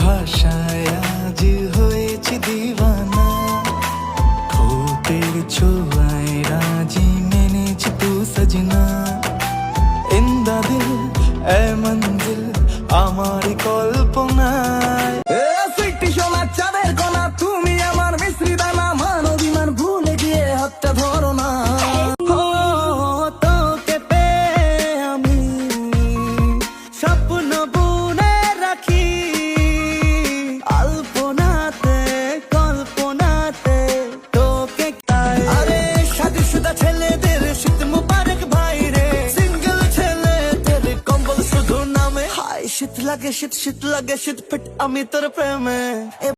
ভাষায় আজ হয়েছি দিওয়ানা, ঠোঁটের ছোঁয়ায় রাজি মেনেছি তু সजना। ইন্দা দিল এ মঞ্জিল আমারি কল্পনায়। সুইটি সোনা চাঁদের কোনা, তুমি আমার মিশ্রি দানা, মানবিমান ভুলে গিয়ে হাতটা ধরো না। তোকে পেয়ে আমি স্বপ্ন বুনে রাখি, আলপনাতে কল্পনাতে তোকে। আরে শাদিশুদা ছেলেদের শীত মুবারক ভাই রে, সিঙ্গেল ছেলেদের কম্বল শুধু নামে। হায় শীত লাগে শীত, শীত লাগে শীত, ফিট আমি তোর প্রেমে।